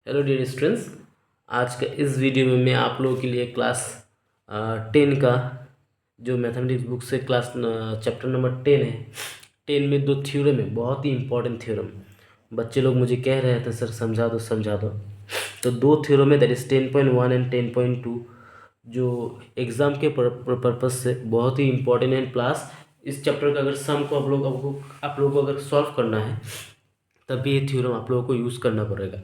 Hello dear students, आज का इस वीडियो में मैं आप लोगों के लिए क्लास 10 का जो मैथमेटिक्स बुक से क्लास चैप्टर नंबर 10 है। 10 में दो थ्योरम है, बहुत ही इंपॉर्टेंट थ्योरम। बच्चे लोग मुझे कह रहे थे सर समझा दो समझा दो। तो दो थ्योरम है, दैट इज़ 10.1 एंड 10.2, जो एग्ज़ाम के पर्पज़ से बहुत ही इंपॉर्टेंट है। प्लस इस चैप्टर का अगर सम को आप लोगों को अगर सॉल्व करना है तभी ये थ्योरम आप लोगों को यूज़ करना पड़ेगा।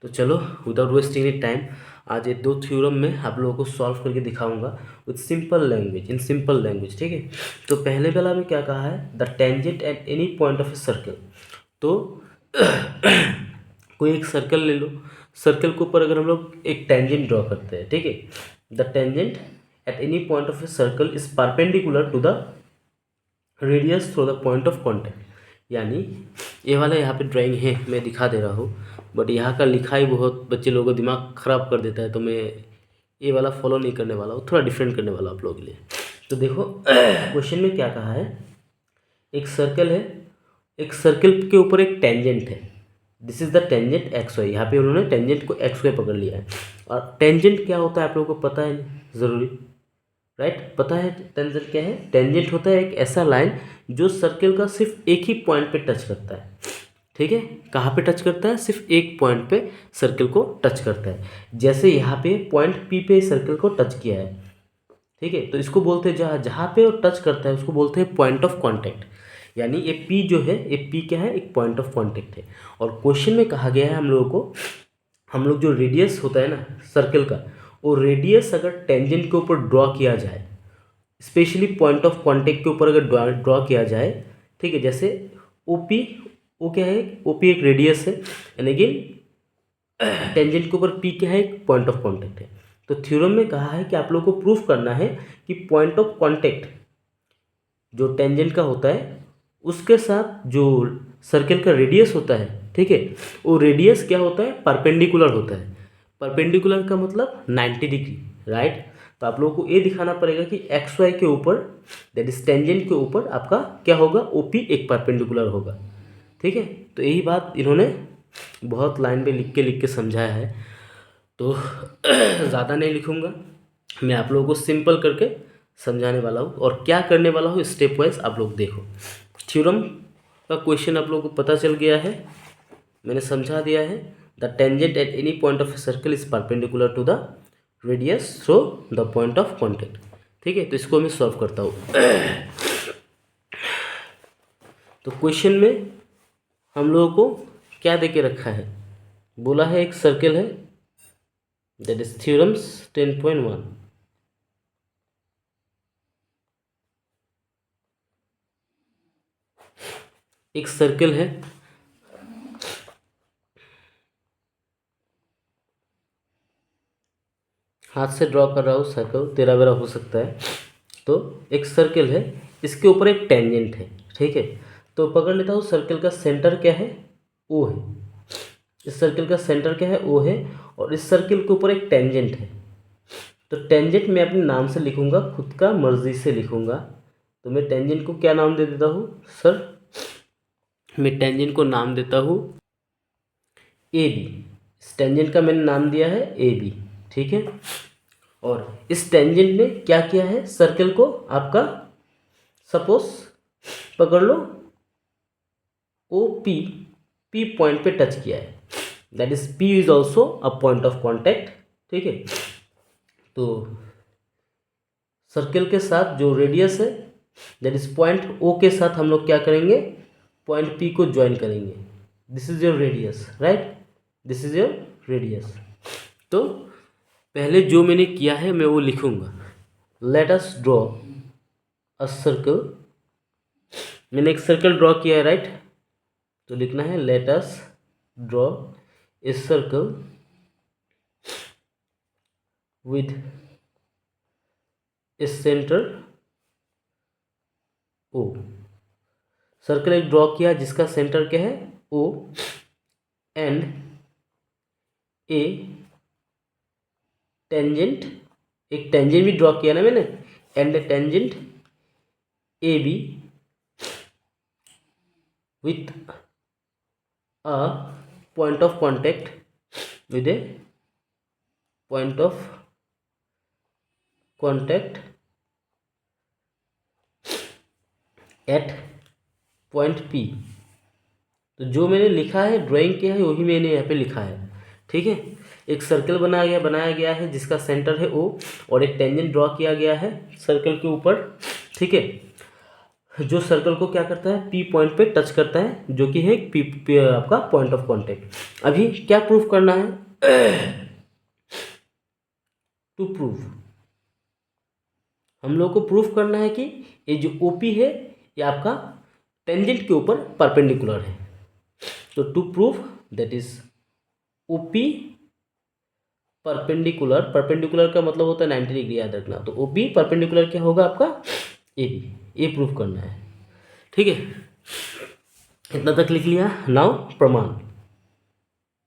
तो चलो विदाउट वेस्टिंग एनी टाइम, आज ये दो थ्योरम में आप लोगों को सॉल्व करके दिखाऊंगा with simple language, in simple language, ठीक है। तो पहले वाला में क्या कहा है, the tangent at any point of a circle. तो कोई एक सर्कल ले लो, सर्कल के ऊपर अगर हम लोग एक टेंजेंट ड्रॉ करते हैं, ठीक है। The tangent at any point of a circle is perpendicular to the radius through the point of contact. यानी ये वाला यहाँ पे ड्राइंग है, मैं दिखा दे रहा हूँ, बट यहाँ का लिखाई बहुत बच्चे लोगों का दिमाग ख़राब कर देता है, तो मैं ये वाला फॉलो नहीं करने वाला हूँ, थोड़ा डिफरेंट करने वाला हूँ आप लोगों के लिए। तो देखो क्वेश्चन में क्या कहा है, एक सर्कल है, एक सर्कल के ऊपर एक टेंजेंट है। This is the tangent X Y. यहाँ पे उन्होंने टेंजेंट को एक्स वाई पकड़ लिया है। और टेंजेंट क्या होता है आप लोगों को पता है ज़रूरी, राइट? पता है टेंजेंट क्या है? टेंजेंट होता है एक ऐसा लाइन जो सर्कल का सिर्फ एक ही पॉइंट पे टच करता है, ठीक है। कहाँ पे टच करता है? सिर्फ एक पॉइंट पे सर्कल को टच करता है। जैसे यहाँ पे पॉइंट पी पे सर्कल को टच किया है, ठीक है, तो इसको बोलते हैं जहाँ जहाँ पे वो टच करता है उसको बोलते हैं पॉइंट ऑफ कॉन्टैक्ट। यानी ये पी जो है, ये पी क्या है? एक पॉइंट ऑफ कॉन्टैक्ट है। और क्वेश्चन में कहा गया है हम लोगों को, हम लोग जो रेडियस होता है ना सर्कल का, वो रेडियस अगर टेंजेंट के ऊपर ड्रॉ किया जाए, स्पेशली पॉइंट ऑफ कांटेक्ट के ऊपर अगर ड्रॉ किया जाए, ठीक है, जैसे ओ पी, ओ क्या है? ओ पी एक रेडियस है, यानी कि टेंजेंट के ऊपर पी क्या है? एक पॉइंट ऑफ कांटेक्ट है। तो थ्योरम में कहा है कि आप लोगों को प्रूफ करना है कि पॉइंट ऑफ कांटेक्ट जो टेंजेंट का होता है उसके साथ जो सर्कल का रेडियस होता है, ठीक है, वो रेडियस क्या होता है? परपेंडिकुलर होता है। परपेंडिकुलर का मतलब 90 डिग्री, राइट? तो आप लोगों को ये दिखाना पड़ेगा कि एक्स वाई के ऊपर, दैट इज टेंजेंट के ऊपर आपका क्या होगा? ओपी एक परपेंडिकुलर होगा, ठीक है। तो यही बात इन्होंने बहुत लाइन पे लिख के समझाया है। तो ज़्यादा नहीं लिखूँगा, मैं आप लोगों को सिंपल करके समझाने वाला हूँ और क्या करने वाला हूँ स्टेप वाइज आप लोग देखो। थ्योरम का क्वेश्चन आप लोगों को पता चल गया है, मैंने समझा दिया है। The tangent at any point of a circle is perpendicular to the radius through the point of contact, ठीक है। तो इसको मैं सॉल्व करता हूँ। तो क्वेश्चन में हम लोगों को क्या दे के रखा है? बोला है एक सर्कल है, दैट इज थ्योरम्स 10.1। एक सर्कल है, हाथ से ड्रॉ कर रहा हूँ, सर्कल तेरा बेरा हो सकता है। तो एक सर्कल है, इसके ऊपर एक टेंजेंट है, ठीक है। तो पकड़ लेता हूँ, सर्कल का सेंटर क्या है? ओ है। इस सर्कल का सेंटर क्या है? ओ है। और इस सर्कल के ऊपर एक टेंजेंट है। तो टेंजेंट मैं अपने नाम से लिखूंगा, खुद का मर्जी से लिखूंगा। तो मैं टेंजेंट को क्या नाम दे देता हूँ सर? मैं टेंजेंट को नाम देता हूँ ए बी। इस टेंजेंट का मैंने नाम दिया है ए बी, ठीक है। और इस टेंजेंट ने क्या किया है? सर्कल को आपका सपोज पकड़ लो, ओ पी, पी पॉइंट पे टच किया है, that is P is also a point of contact, ठीक है। तो सर्कल के साथ जो रेडियस है, दैट इज पॉइंट ओ के साथ हम लोग क्या करेंगे? पॉइंट पी को ज्वाइन करेंगे। This is your radius, right? This is your radius. तो पहले जो मैंने किया है मैं वो लिखूंगा। Let us draw a circle. मैंने एक सर्कल ड्रॉ किया है, राइट? तो लिखना है let us draw a circle with a centre O. Circle एक ड्रॉ किया जिसका सेंटर क्या है? ओ, एंड ए टेंजेंट, एक टेंजेंट भी ड्रॉ किया ना मैंने, and a tangent A B with a point of contact, with a point of contact at point P. तो जो मैंने लिखा है ड्राइंग किया है वही मैंने यहाँ पे लिखा है, ठीक है। एक सर्कल बनाया गया है जिसका सेंटर है ओ, और एक टेंजेंट ड्रॉ किया गया है सर्कल के ऊपर, ठीक है, जो सर्कल को क्या करता है, पी पॉइंट पे टच करता है, जो कि है पी आपका पॉइंट ऑफ कांटेक्ट। अभी क्या प्रूफ करना है? टू प्रूव, हम लोग को प्रूफ करना है कि ये जो ओपी है ये आपका टेंजेंट के ऊपर परपेंडिकुलर है। तो to prove that is OP perpendicular का मतलब होता है 90 डिग्री, याद रखना। तो ओपी परपेंडिकुलर क्या होगा आपका, ए बी, ये प्रूफ करना है, ठीक है। इतना तक लिख लिया। नाउ प्रमाण,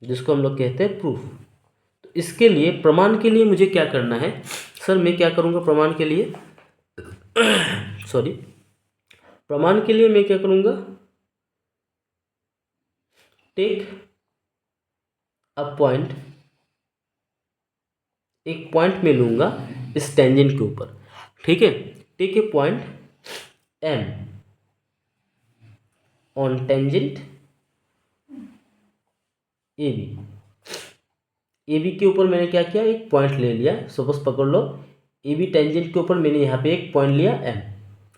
जिसको हम लोग कहते हैं प्रूफ। तो इसके लिए प्रमाण के लिए मुझे क्या करना है सर, मैं क्या करूँगा प्रमाण के लिए सॉरी, प्रमाण के लिए मैं क्या करूँगा, टेक अ पॉइंट, एक पॉइंट में लूँगा इस टेंजेंट के ऊपर, ठीक है। Take a point M on tangent A B के ऊपर मैंने क्या किया, एक पॉइंट ले लिया। सपोज पकड़ लो ए बी टेंजेंट के ऊपर मैंने यहाँ पे एक पॉइंट लिया एम,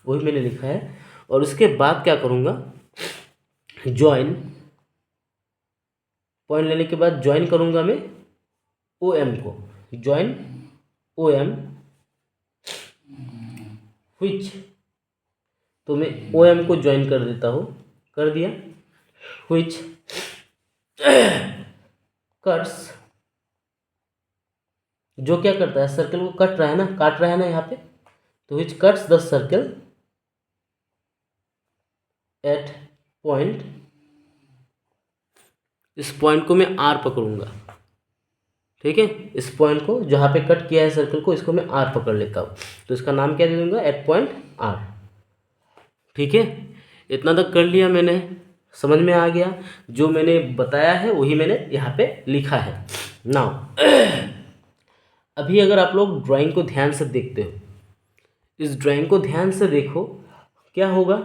वही मैंने लिखा है। और उसके बाद क्या करूँगा, ज्वाइन, पॉइंट लेने के बाद ज्वाइन करूँगा मैं ओ एम को, ज्वाइन ओ एम व्हिच, तो मैं ओ एम को ज्वाइन कर देता हूँ, कर दिया, व्हिच कट्स, जो क्या करता है सर्कल को कट रहा है ना, काट रहा है ना यहाँ पे, तो which cuts the circle eight point, इस पॉइंट को मैं आर पकड़ूंगा, ठीक है। इस पॉइंट को जहाँ पे कट किया है सर्कल को, इसको मैं आर पकड़ लेता हूँ, तो इसका नाम क्या दे दूंगा, एट पॉइंट आर, ठीक है। इतना तक कर लिया मैंने, समझ में आ गया। जो मैंने बताया है वही मैंने यहाँ पे लिखा है। नाउ अभी अगर आप लोग ड्राइंग को ध्यान से देखते हो, इस ड्राइंग को ध्यान से देखो, क्या होगा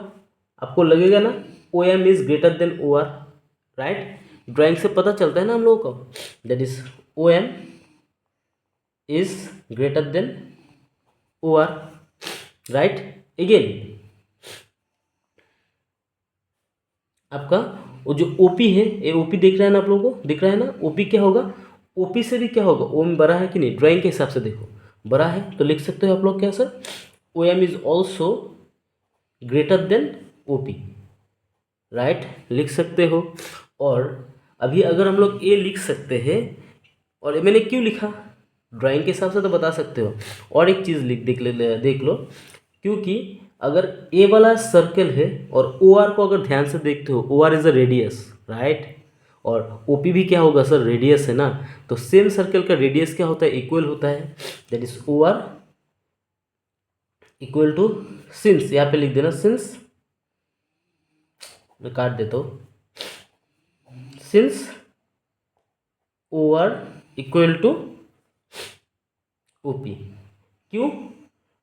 आपको लगेगा ना, O M is greater than O R, right. Drawing से पता चलता है ना हम लोगों को, that is O M is greater than O R, right. Again आपका वो जो ओपी है, ये ओपी दिख रहा है ना आप लोगों को, दिख रहा है ना, ओपी क्या होगा, ओपी से भी क्या होगा, ओम बड़ा है कि नहीं, ड्राइंग के हिसाब से देखो बड़ा है, तो लिख सकते हो आप लोग क्या sir, O M is also greater than OP, right, लिख सकते हो। और अभी अगर हम लोग ए लिख सकते हैं, और मैंने क्यों लिखा, ड्राइंग के हिसाब से तो बता सकते हो। और एक चीज़ देख लो, क्योंकि अगर ए वाला सर्कल है और ओ आर को अगर ध्यान से देखते हो, O R is a radius, right, और ओ पी भी क्या होगा सर, रेडियस है ना। तो सेम सर्कल का रेडियस क्या होता है, इक्वल होता है, that is O R equal to, since यहाँ पे लिख देना, सिंस, मैं काट देता हूँ, since O R equal to O P, क्यों,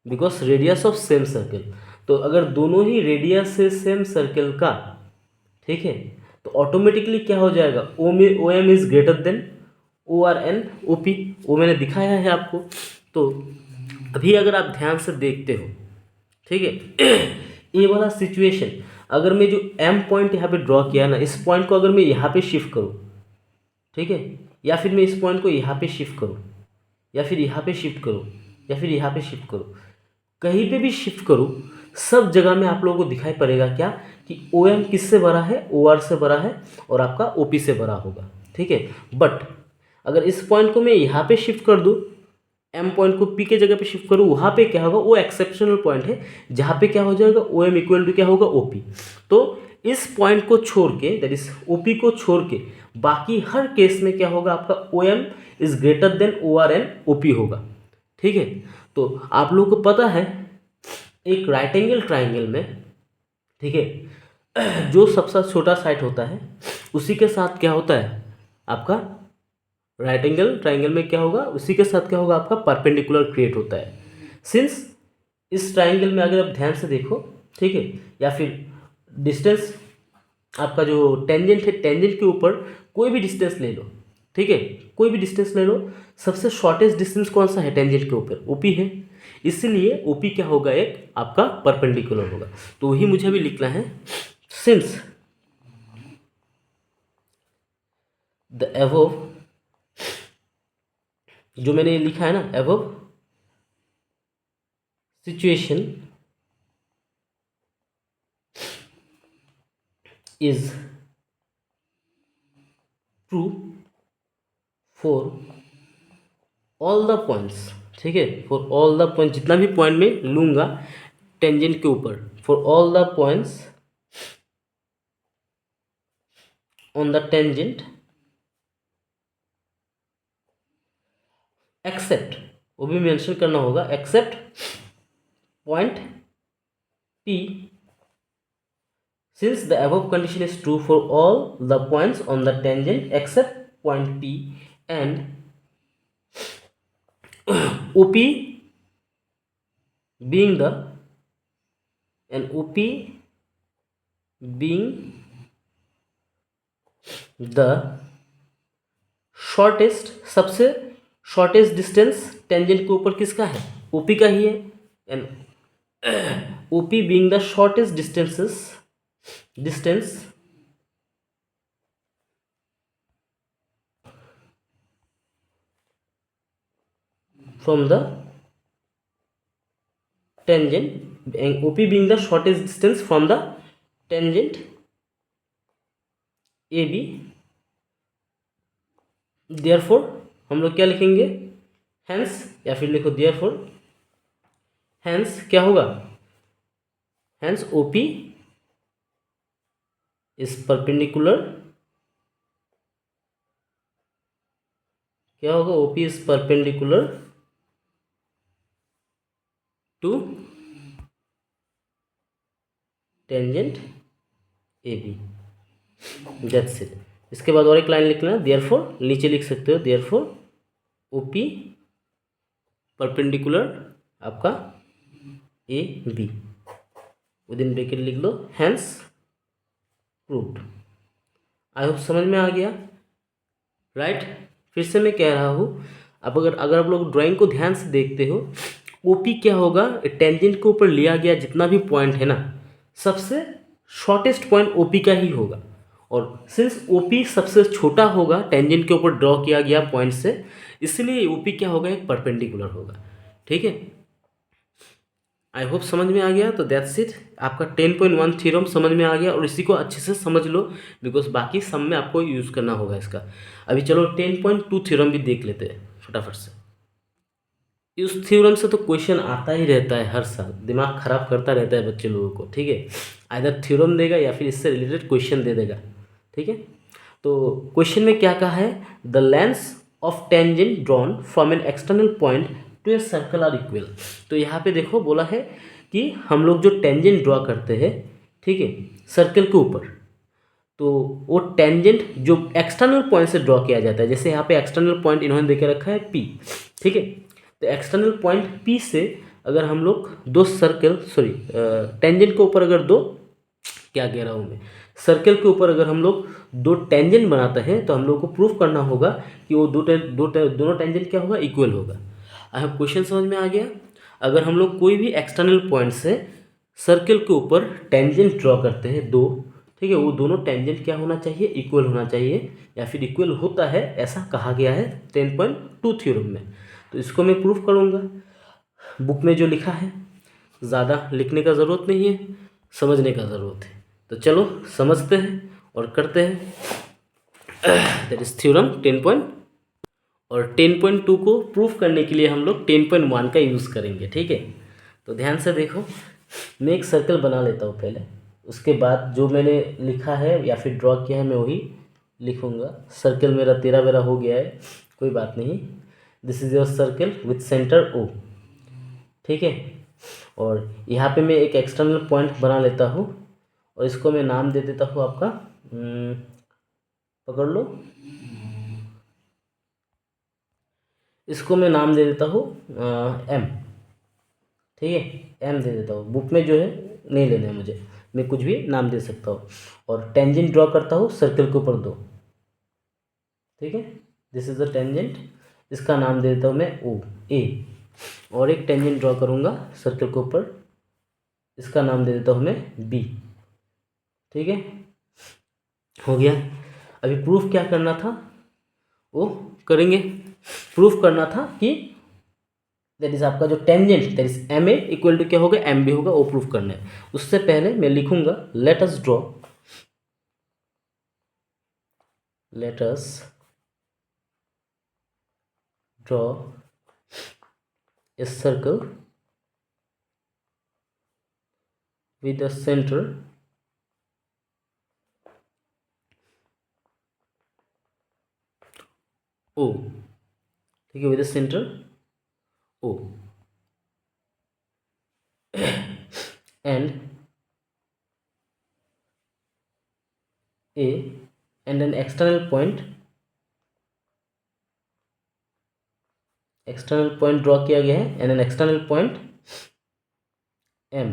because radius of same circle. तो अगर दोनों ही रेडियस है सेम सर्कल का, ठीक है, तो ऑटोमेटिकली क्या हो जाएगा, O M is greater than O R and O P, वो मैंने दिखाया है आपको। तो अभी अगर आप ध्यान से देखते हो, ठीक है, ये वाला सिचुएशन, अगर मैं जो एम पॉइंट यहाँ पे ड्रॉ किया ना, इस पॉइंट को अगर मैं यहाँ पे शिफ्ट करूँ, ठीक है, या फिर मैं इस पॉइंट को यहाँ पे शिफ्ट करूँ, या फिर यहाँ पे शिफ्ट करूँ, या फिर यहाँ पे शिफ्ट करूँ, कहीं पे भी शिफ्ट करूँ, सब जगह में आप लोगों को दिखाई पड़ेगा क्या, कि ओ एम किससे बड़ा है, ओ आर से बड़ा है, और आपका ओ पी से बड़ा होगा, ठीक है। बट अगर इस पॉइंट को मैं यहाँ पे शिफ्ट कर दूँ, एम पॉइंट को पी के जगह पे शिफ्ट करूँ, वहाँ पे क्या होगा, वो एक्सेप्शनल पॉइंट है जहाँ पे क्या हो जाएगा, ओ एम इक्वल टू क्या होगा, ओ पी। तो इस पॉइंट को छोड़ के, दैट इज ओ पी को छोड़ के, बाकी हर केस में क्या होगा, आपका O M is greater than O R and O P होगा, ठीक है। तो आप लोगों को पता है एक राइट एंगल ट्राइंगल में, ठीक है, जो सबसे छोटा साइड होता है उसी के साथ क्या होता है, आपका राइट एंगल ट्राइंगल में क्या होगा, उसी के साथ क्या होगा, आपका परपेंडिकुलर क्रिएट होता है। सिंस इस ट्राइंगल में अगर आप ध्यान से देखो, ठीक है, या फिर डिस्टेंस आपका जो टेंजेंट है, टेंजेंट के ऊपर कोई भी डिस्टेंस ले लो, ठीक है, कोई भी डिस्टेंस ले लो, सबसे शॉर्टेस्ट डिस्टेंस कौन सा है टेंजेंट के ऊपर, ओपी है, इसलिए ओपी क्या होगा, एक आपका परपेंडिकुलर होगा। तो वही मुझे अभी लिखना है, सिंस द एबव, जो मैंने लिखा है ना, above situation is true for all the points, ठीक है, फॉर ऑल द पॉइंट, जितना भी पॉइंट में लूँगा टेंजेंट के ऊपर, for all the points on the tangent except, वो भी मेंशन करना होगा, except point P, since the above condition is true for all the points on the tangent except point P and OP being the shortest, सबसे shortest distance tangent के ऊपर किसका है, OP का ही है, and OP being the shortest distance from the tangent, and OP being the shortest distance from the tangent AB, therefore हम लोग क्या लिखेंगे, hence, या फिर लिखो therefore, hence क्या होगा, hence OP is perpendicular, क्या होगा, OP is perpendicular to tangent AB, that's it। इसके बाद और एक लाइन लिखना, देयरफॉर, नीचे लिख सकते हो, देयरफॉर OP परपेंडिकुलर आपका AB, विदिन ब्रैकेट लिख लो, हैंस प्रूव्ड। आई होप समझ में आ गया, राइट। फिर से मैं कह रहा हूँ, अब अगर आप लोग ड्राइंग को ध्यान से देखते हो, OP क्या होगा, टेंजेंट के ऊपर लिया गया जितना भी पॉइंट है ना, सबसे शॉर्टेस्ट पॉइंट OP का ही होगा, और सिंस OP सबसे छोटा होगा टेंजेंट के ऊपर ड्रॉ किया गया पॉइंट से, इसलिए OP क्या होगा, एक परपेंडिकुलर होगा, ठीक है। आई होप समझ में आ गया। तो दैट्स इट, आपका 10.1 थ्योरम समझ में आ गया, और इसी को अच्छे से समझ लो, बिकॉज बाकी सम में आपको यूज़ करना होगा इसका। अभी चलो 10.2 थ्योरम भी देख लेते हैं फटाफट से। इस थ्योरम से तो क्वेश्चन आता ही रहता है हर साल, दिमाग खराब करता रहता है बच्चे लोगों को, ठीक है। आइदर थ्योरम देगा या फिर इससे रिलेटेड क्वेश्चन दे देगा, ठीक है। तो क्वेश्चन में क्या कहा है, the lengths of tangent drawn from an external point to a circle are equal. तो यहाँ पे देखो बोला है कि हम लोग जो टेंजेंट ड्रॉ करते हैं, ठीक है, सर्कल के ऊपर, तो वो टेंजेंट जो एक्सटर्नल पॉइंट से ड्रॉ किया जाता है, जैसे यहाँ पे एक्सटर्नल पॉइंट इन्होंने देके रखा है P, ठीक है। तो एक्सटर्नल पॉइंट P से अगर हम लोग दो सर्कल, टेंजेंट के ऊपर अगर दो, क्या कह रहा हूँ मैं, सर्कल के ऊपर अगर हम लोग दो टेंजेंट बनाते हैं, तो हम लोग को प्रूफ करना होगा कि वो दोनों टेंजेंट क्या होगा, इक्वल होगा। आई होप क्वेश्चन समझ में आ गया। अगर हम लोग कोई भी एक्सटर्नल पॉइंट से सर्कल के ऊपर टेंजेंट ड्रॉ करते हैं दो, ठीक है, वो दोनों टेंजेंट क्या होना चाहिए, इक्वल होना चाहिए, या फिर इक्वल होता है, ऐसा कहा गया है 10.2 थ्योरम में। तो इसको मैं प्रूफ करूँगा, बुक में जो लिखा है, ज़्यादा लिखने का ज़रूरत नहीं है, समझने का ज़रूरत है। तो चलो समझते हैं और करते हैं। दैट इज थ्योरम 10 और 10.2 को प्रूफ करने के लिए हम लोग 10.1 का यूज़ करेंगे, ठीक है। तो ध्यान से देखो, मैं एक सर्कल बना लेता हूँ पहले, उसके बाद जो मैंने लिखा है या फिर ड्रॉ किया है मैं वही लिखूँगा। सर्कल मेरा 13 हो गया है, कोई बात नहीं। This is your circle with centre O, ठीक है। और यहाँ पे मैं एक एक्सटर्नल पॉइंट बना लेता हूँ, और इसको मैं नाम दे देता हूँ आपका, पकड़ लो, इसको मैं नाम दे देता हूँ एम, ठीक है, एम दे देता हूँ। बुक में जो है नहीं लेना है मुझे, मैं कुछ भी नाम दे सकता हूँ। और टेंजेंट ड्रॉ करता हूँ सर्कल के ऊपर दो, ठीक है, दिस इज द टेंजेंट। इसका नाम दे देता हूँ मैं ओ ए। और एक टेंजेंट ड्रॉ करूँगा सर्कल के ऊपर, इसका नाम दे देता हूँ मैं बी, ठीक है, हो गया। अभी प्रूफ क्या करना था वो करेंगे। प्रूफ करना था कि दैट इज आपका जो tangent that is M A equal to क्या होगा, एम बी होगा, वो प्रूफ करना है। उससे पहले मैं लिखूंगा let us draw a circle with the centre O, ठीक है, with the centre O and A and an external point draw किया गया है and an external point M,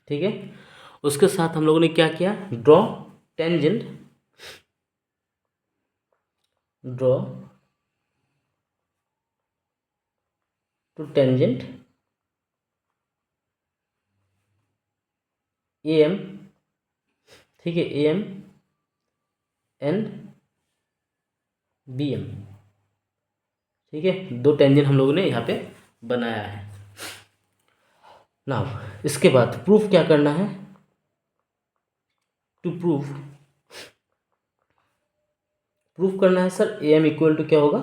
ठीक है। उसके साथ हम लोगों ने क्या किया, draw tangent, draw two tangent A M, ठीक है, A M and B M, ठीक है, दो टेंजेंट हम लोगों ने यहाँ पे बनाया है। नाउ इसके बाद प्रूफ क्या करना है, टू प्रूफ करना है sir A M equal to क्या होगा,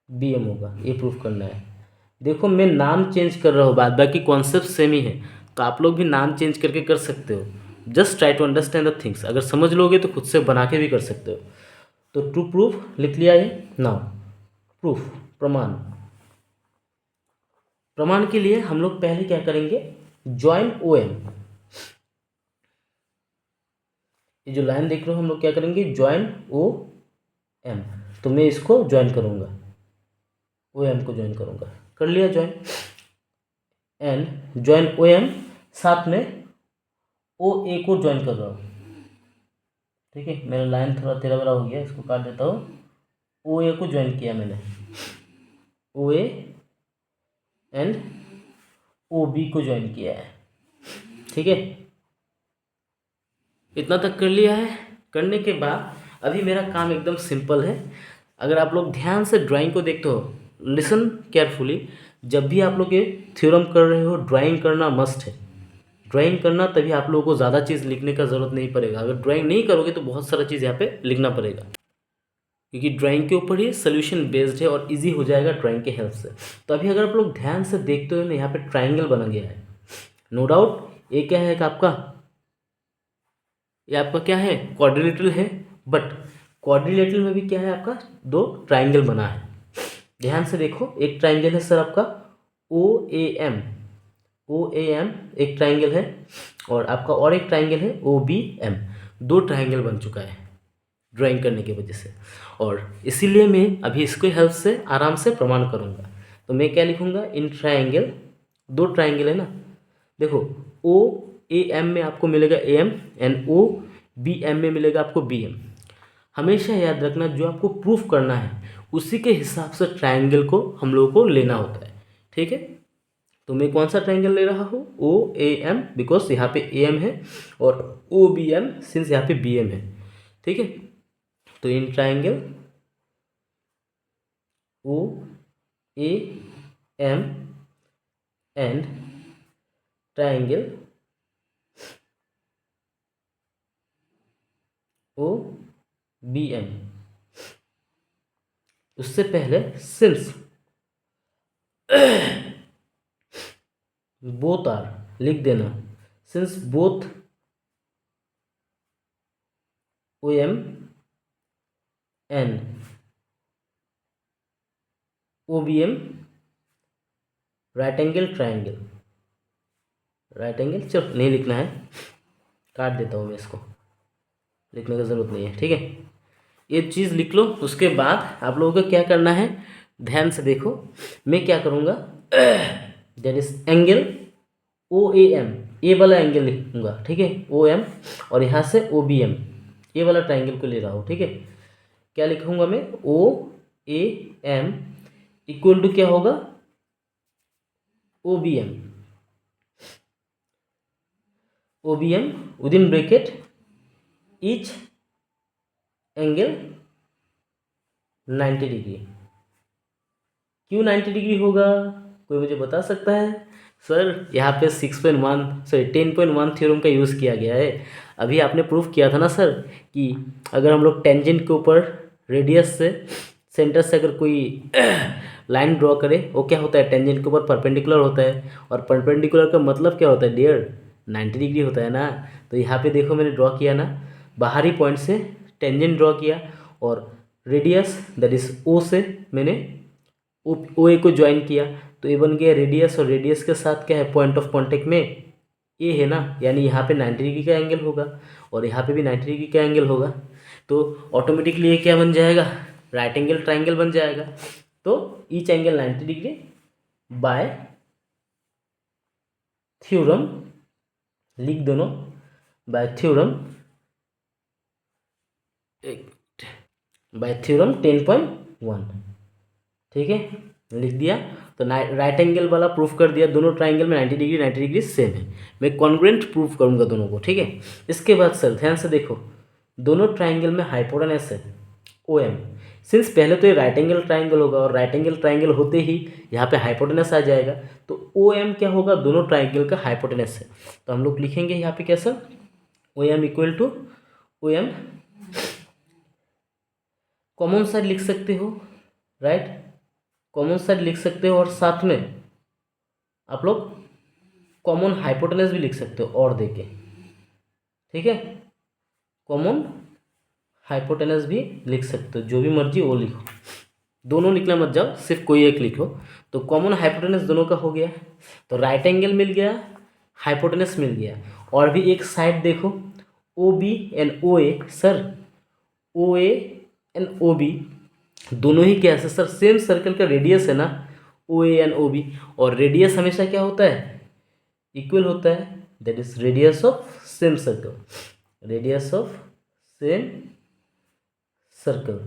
बी एम होगा, ये प्रूफ करना है। देखो मैं नाम चेंज कर रहा हूँ, बाद बाकी कॉन्सेप्ट सेम ही है, तो आप लोग भी नाम चेंज करके कर सकते हो। Just try to understand the things, अगर समझ लोगे तो खुद से बना के भी कर सकते हो। तो टू प्रूफ लिख लिया ये। नाउ प्रूफ, प्रमाण। प्रमाण के लिए हम लोग पहले क्या करेंगे, ज्वाइन ओ एम, ये जो लाइन देख रहे हो हम लोग क्या करेंगे, ज्वाइन ओ एम। तो मैं इसको ज्वाइन करूँगा, ओ एम को ज्वाइन करूँगा, कर लिया join. And join O M, साथ में ओ ए को ज्वाइन कर रहा हूँ, ठीक है। मेरा लाइन थोड़ा तेरा बड़ा हो गया, इसको काट देता हूँ। ओ ए को ज्वाइन किया मैंने, ओ ए एंड ओ बी को ज्वाइन किया है, ठीक है। इतना तक कर लिया है। करने के बाद अभी मेरा काम एकदम सिंपल है। अगर आप लोग ध्यान से ड्राइंग को देखते हो, लिसन केयरफुली, जब भी आप लोग ये थ्योरम कर रहे हो ड्राइंग करना मस्ट है। ड्राइंग करना, तभी आप लोगों को ज़्यादा चीज़ लिखने का ज़रूरत नहीं पड़ेगा। अगर ड्राइंग नहीं करोगे तो बहुत सारा चीज़ यहाँ पे लिखना पड़ेगा, क्योंकि ड्राइंग के ऊपर ही सोल्यूशन बेस्ड है और इजी हो जाएगा ड्राइंग के हेल्प से। तो अभी अगर आप लोग ध्यान से देखते हो ना, यहाँ पे ट्राइंगल बना गया है, नो डाउट ये क्या है कि आपका, ये आपका क्या है, क्वाड्रिलेटरल है। बट क्वाड्रिलेटरल में भी क्या है, आपका दो ट्राइंगल बना है। ध्यान से देखो, एक ट्राइंगल है सर आपका O A M, O A M एक ट्राइंगल है, और आपका और एक ट्राइंगल है ओ बी एम। दो ट्राइंगल बन चुका है ड्राइंग करने की वजह से, और इसीलिए मैं अभी इसके हेल्प से आराम से प्रमाण करूँगा। तो मैं क्या लिखूँगा, इन ट्राइंगल, दो ट्राइंगल है ना, देखो ओ ए एम में आपको मिलेगा A M and O B M में मिलेगा आपको बी एम। हमेशा याद रखना, जो आपको प्रूफ करना है उसी के हिसाब से ट्राइंगल को हम लोगों को लेना होता है, ठीक है। तो मैं कौन सा ट्राइंगल ले रहा हूँ, ओ ए एम, बिकॉज यहाँ पे ए एम है, और ओ बी एम सिंस यहाँ पे बी एम है, ठीक है। तो in triangle O A M and triangle O B M, उससे पहले सिंस बोथ आर लिख देना, since both O M and O B M right angle triangle, right angle चलो नहीं लिखना है, काट देता हूँ मैं, इसको लिखने की ज़रूरत नहीं है, ठीक है। ये चीज़ लिख लो। उसके बाद आप लोगों को क्या करना है, ध्यान से देखो। मैं क्या करूँगा, that is angle O A M, A वाला एंगल लिखूँगा, ठीक है, ओ एम, और यहाँ से ओ बी एम, ये वाला ट्राइंगल को ले रहा हूँ, ठीक है। क्या लिखूँगा मैं, O A M equal to क्या होगा, O B M, O B M with in bracket each angle 90 degree. क्यों 90 डिग्री होगा, कोई मुझे बता सकता है? सर यहाँ पे 10.1 थ्योरम का यूज़ किया गया है। अभी आपने प्रूफ किया था ना सर कि अगर हम लोग टेंजेंट के ऊपर रेडियस से सेंटर से अगर कोई लाइन ड्रॉ करे, वो क्या होता है, टेंजेंट के ऊपर परपेंडिकुलर होता है, और परपेंडिकुलर का मतलब क्या होता है डियर, 90 डिग्री होता है ना। तो यहाँ पे देखो मैंने ड्रॉ किया ना, बाहरी पॉइंट से टेंजेंट ड्रॉ किया, और रेडियस दैट इज ओ से मैंने ओ ए को ज्वाइन किया, तो ये बन गया रेडियस, और रेडियस के साथ क्या है, पॉइंट ऑफ कॉन्टेक्ट में ए है ना, यानी यहाँ पे 90 डिग्री का एंगल होगा, और यहाँ पे भी 90 डिग्री का एंगल होगा। तो ऑटोमेटिकली ये क्या बन जाएगा, राइट एंगल ट्राइंगल बन जाएगा। तो each angle 90 degree by theorem, लिख दोनों, बाय थ्योरम, बाय थ्योरम 10.1, ठीक है, लिख दिया। तो राइट एंगल वाला प्रूफ कर दिया, दोनों ट्राइंगल में 90 डिग्री सेम है। मैं कॉन्ग्रुएंट प्रूफ करूंगा दोनों को, ठीक है। इसके बाद सर ध्यान से देखो, दोनों ट्राइंगल में हाइपोटेनस है ओ एम। सिंस पहले तो ये राइट एंगल ट्राइंगल होगा, और राइट एंगल ट्राइंगल होते ही यहाँ पे हाइपोटेनस आ जाएगा, तो ओ एम क्या होगा, दोनों ट्राइंगल का हाइपोटेनस है। तो हम लोग लिखेंगे यहाँ पे कैसा, O M equal to, O M common side लिख सकते हो, राइट, कॉमन साइड लिख सकते हो, और साथ में आप लोग कॉमन हाइपोटेनस भी लिख सकते हो और देके, ठीक है, कॉमन हाइपोटेनस भी लिख सकते हो, जो भी मर्जी वो लिखो, दोनों लिखना मत जाओ, सिर्फ कोई एक लिखो। तो कॉमन हाइपोटेनस दोनों का हो गया, तो राइट एंगल मिल गया, हाइपोटेनस मिल गया, और भी एक साइड देखो, O B and O A, sir O A and O B दोनों ही क्या है सर, सेम सर्कल का रेडियस है ना, O A and O B, और रेडियस हमेशा क्या होता है, इक्वल होता है, that is radius of same circle, radius of same circle,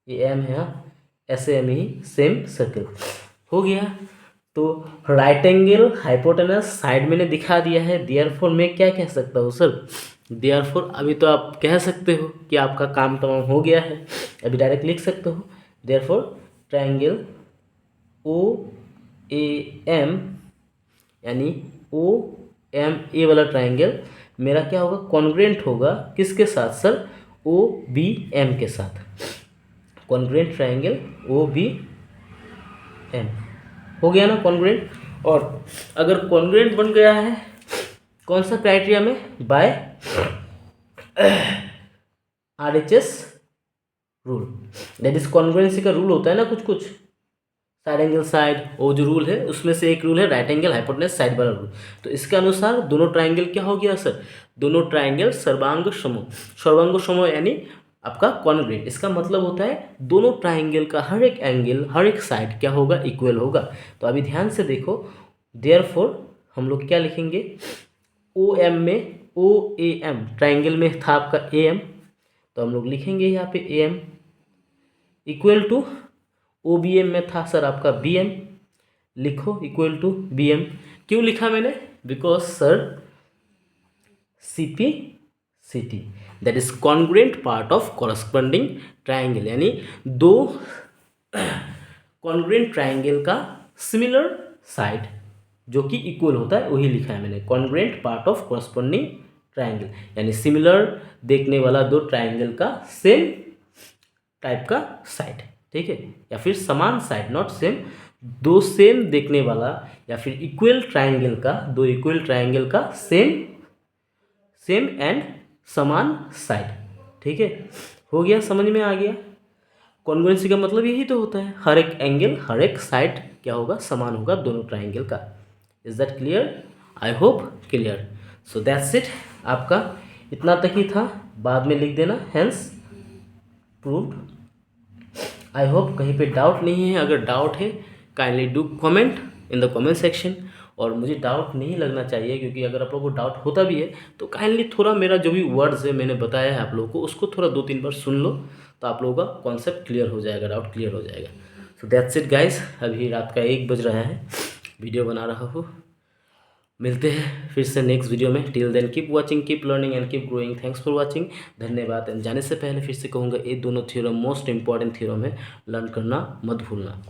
ये एम है, ऐसे एम ही सेम सर्कल हो गया। तो राइट एंगल हाइपोटेनस साइड मैंने दिखा दिया है, देयरफॉर मैं क्या कह सकता हूँ सर, देयरफॉर अभी तो आप कह सकते हो कि आपका काम तमाम हो गया है, अभी डायरेक्ट लिख सकते हो, therefore triangle O A M, यानी ओ एम ए वाला ट्राइंगल मेरा क्या होगा, कॉन्ग्रुएंट होगा किसके साथ सर, ओ बी एम के साथ, congruent triangle O B M हो गया ना कॉन्ग्रुएंट। और अगर कॉन्ग्रुएंट बन गया है कौन सा क्राइटेरिया में, by R H S rule, that is congruency का रूल होता है ना, कुछ कुछ साइड एंगल साइड, वो जो रूल है उसमें से एक रूल है राइट एंगल हाइपोटेनस साइड वाला रूल। तो इसके अनुसार दोनों ट्राइंगल क्या हो गया सर, दोनों ट्राइंगल सर्वांग सम, सर्वांग सम यानी आपका कॉन्ग्रुएंट। इसका मतलब होता है दोनों ट्राइंगल का हर एक एंगल, हर एक साइड क्या होगा, इक्वल होगा। तो अभी ध्यान से देखो, देयरफॉर हम लोग क्या लिखेंगे, ओ एम में, ओ ए एम ट्राइंगल में था आपका ए एम, तो हम लोग लिखेंगे यहाँ पे A M equal to, O B M में था सर आपका बी एम, लिखो इक्वल टू बी एम। क्यों लिखा मैंने, because sir C P C T that is congruent part of corresponding triangle, यानी दो कॉन्ग्रुएंट ट्राइंगल का सिमिलर साइड जो कि इक्वल होता है वही लिखा है मैंने, congruent part of corresponding triangle, यानी सिमिलर देखने वाला दो ट्राइंगल का सेम टाइप का साइड, ठीक है, या फिर समान साइड, नॉट सेम, दो सेम देखने वाला या फिर इक्वल ट्राइंगल का, दो इक्वल ट्राइंगल का सेम सेम एंड समान साइड, ठीक है, हो गया, समझ में आ गया। कॉन्ग्रुएंसी का मतलब यही तो होता है, हर एक एंगल, हर एक साइड क्या होगा, समान होगा दोनों ट्राइंगल का। Is that clear? I hope clear. So that's it, आपका इतना तक ही था, बाद में लिख देना हैंस प्रूव्ड। आई होप कहीं पे डाउट नहीं है, अगर डाउट है kindly do comment in the comment section. और मुझे डाउट नहीं लगना चाहिए, क्योंकि अगर आप लोगों को डाउट होता भी है तो काइंडली थोड़ा मेरा जो भी वर्ड्स है मैंने बताया है आप लोगों को, उसको थोड़ा 2-3 बार सुन लो, तो आप लोगों का कॉन्सेप्ट क्लियर हो जाएगा, डाउट क्लियर हो जाएगा। सो दैट्स इट गाइस, अभी रात का 1 बज रहा है, वीडियो बना रहा हूँ। मिलते हैं फिर से नेक्स्ट वीडियो में। Till then keep watching, keep learning and keep growing. Thanks for watching, धन्यवाद। एंड जाने से पहले फिर से कहूँगा, ये दोनों थ्योरम मोस्ट इंपॉर्टेंट थ्योरम है, लर्न करना मत भूलना।